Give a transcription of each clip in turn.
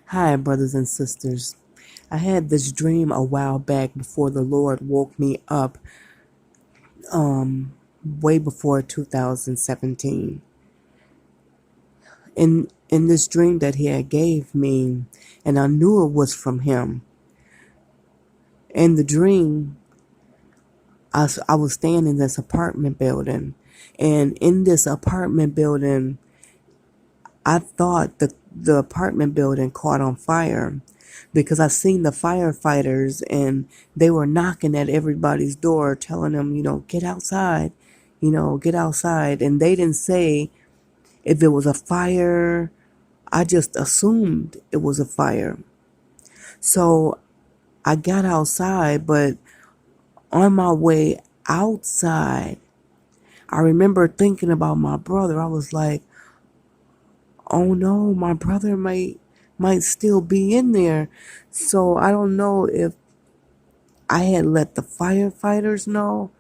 Hi, brothers and sisters. I had this dream a while back before the Lord woke me up, way before 2017. In this dream that He had gave me, and I knew it was from Him. In the dream, I was staying in this apartment building, and in this apartment building, I thought the apartment building caught on fire because I seen the firefighters and they were knocking at everybody's door telling them, get outside, get outside. And they didn't say if it was a fire. I just assumed it was a fire. So I got outside, but on my way outside, I remember thinking about my brother. I was like, oh no, my brother might still be in there. So I don't know if I had let the firefighters know.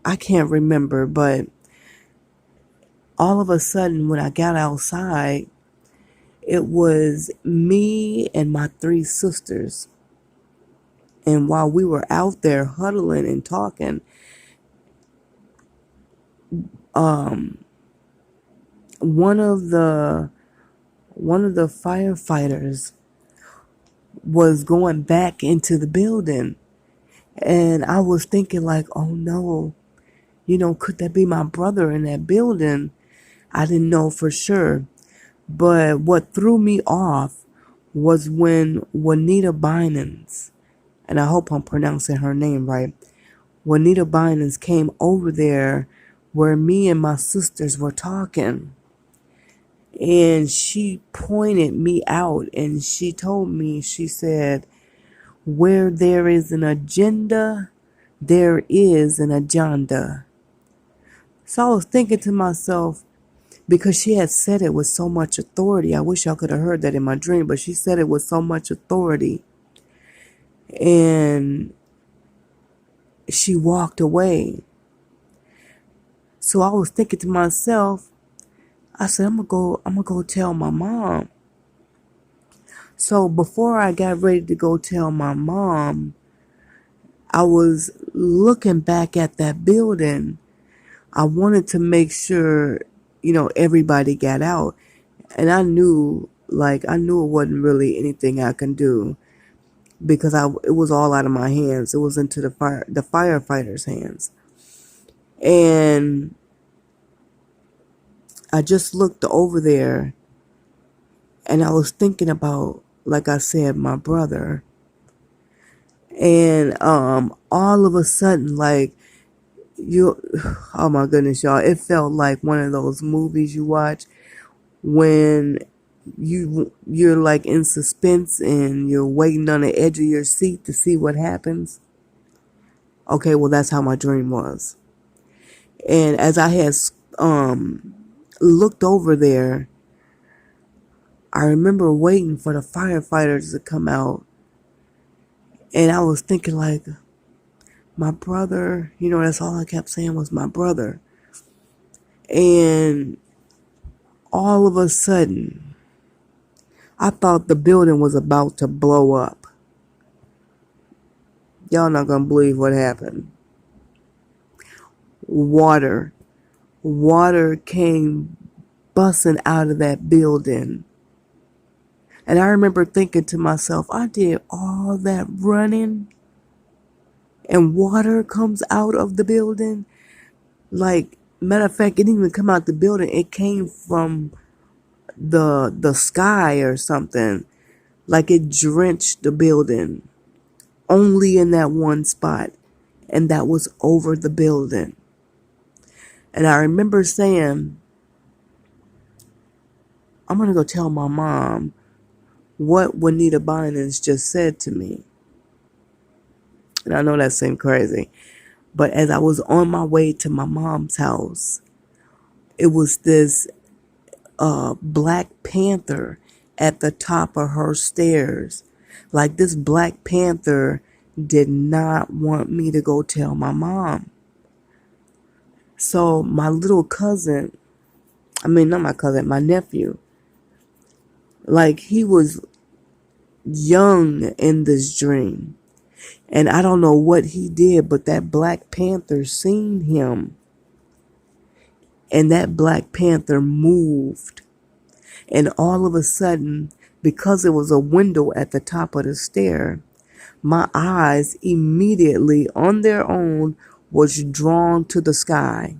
I can't remember, but all of a sudden when I got outside, it was me and my three sisters. And while we were out there huddling and talking, one of the one of the firefighters was going back into the building. And I was thinking like, oh no, could that be my brother in that building? I didn't know for sure. But what threw me off was when Juanita Binance, and I hope I'm pronouncing her name right, Juanita Binance came over there where me and my sisters were talking. And she pointed me out and she told me, she said, where there is an agenda, there is an agenda. So I was thinking to myself, because she had said it with so much authority. I wish I could have heard that in my dream, but she said it with so much authority. And she walked away. So I was thinking to myself, I said, I'm gonna go tell my mom. So before I got ready to go tell my mom, I was looking back at that building. I wanted to make sure, everybody got out. And I knew it wasn't really anything I can do because it was all out of my hands. It was into the firefighters' hands. And I just looked over there and I was thinking about, like I said, my brother. And all of a sudden, like, you oh my goodness, y'all, it felt like one of those movies you watch when you're like in suspense and you're waiting on the edge of your seat to see what happens. Okay, well, that's how my dream was. And as I had looked over there, I remember waiting for the firefighters to come out. And I was thinking like, my brother, that's all I kept saying was my brother. And all of a sudden, I thought the building was about to blow up. Y'all not gonna believe what happened. Water. Water came busting out of that building. And I remember thinking to myself, I did all that running and water comes out of the building. Like, matter of fact, it didn't even come out the building. It came from the sky or something. Like it drenched the building only in that one spot. And that was over the building. And I remember saying, I'm going to go tell my mom what Juanita Binance just said to me. And I know that seemed crazy. But as I was on my way to my mom's house, it was this Black Panther at the top of her stairs. Like this Black Panther did not want me to go tell my mom. So my little cousin, not my cousin, my nephew, like he was young in this dream. And I don't know what he did, but that Black Panther seen him. And that Black Panther moved. And all of a sudden, because it was a window at the top of the stair, my eyes immediately on their own was drawn to the sky.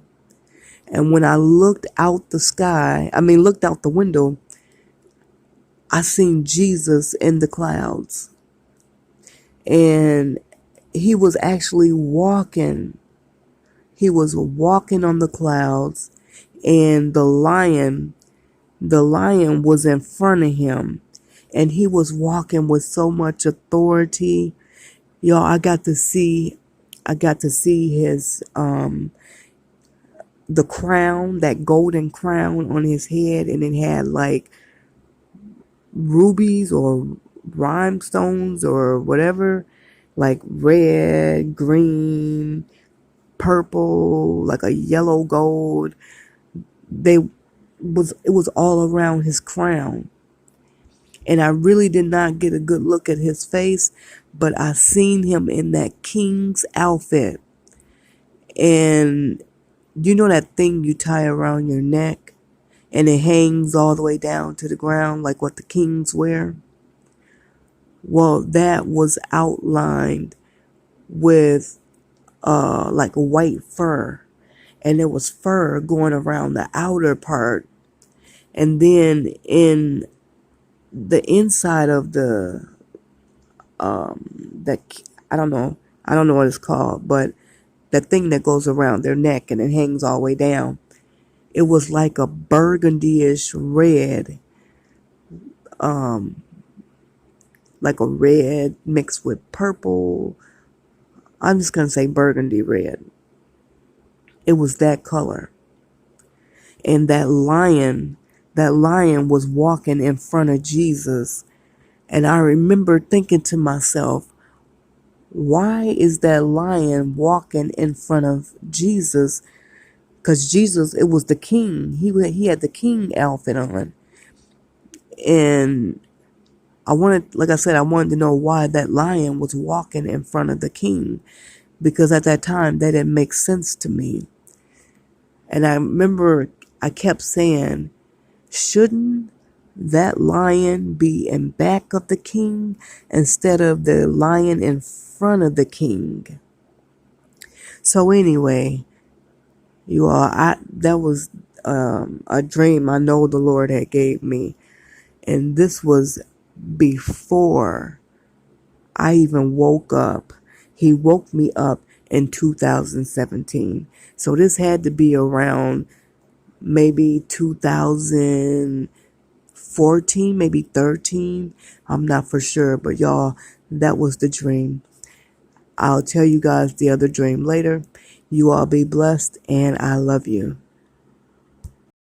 And when I looked out looked out the window, I seen Jesus in the clouds. And he was actually walking. He was walking on the clouds, and the lion was in front of him, and he was walking with so much authority. Y'all, I got to see his the crown, that golden crown on his head, and it had like rubies or rhinestones or whatever, like red, green, purple, like a yellow gold. It was all around his crown. And I really did not get a good look at his face, but I seen him in that king's outfit. And you know that thing you tie around your neck and it hangs all the way down to the ground like what the kings wear? Well, that was outlined with like a white fur, and there was fur going around the outer part, and then in the inside of the that I don't know what it's called, but that thing that goes around their neck and it hangs all the way down, it was like a burgundy-ish red, like a red mixed with purple. I'm just gonna say burgundy red. It was that color. And that lion was walking in front of Jesus. And I remember thinking to myself, why is that lion walking in front of Jesus? Because Jesus, it was the king. He had the king outfit on. And I wanted to know why that lion was walking in front of the king. Because at that time, that didn't make sense to me. And I remember I kept saying, shouldn't that lion be in back of the king instead of the lion in front of the king? So anyway, you all, that was a dream I know the Lord had gave me. And this was before I even woke up. He woke me up in 2017. So this had to be around maybe 2014, maybe 13. I'm not for sure, but y'all, that was the dream. I'll tell you guys the other dream later. You all be blessed, and I love you.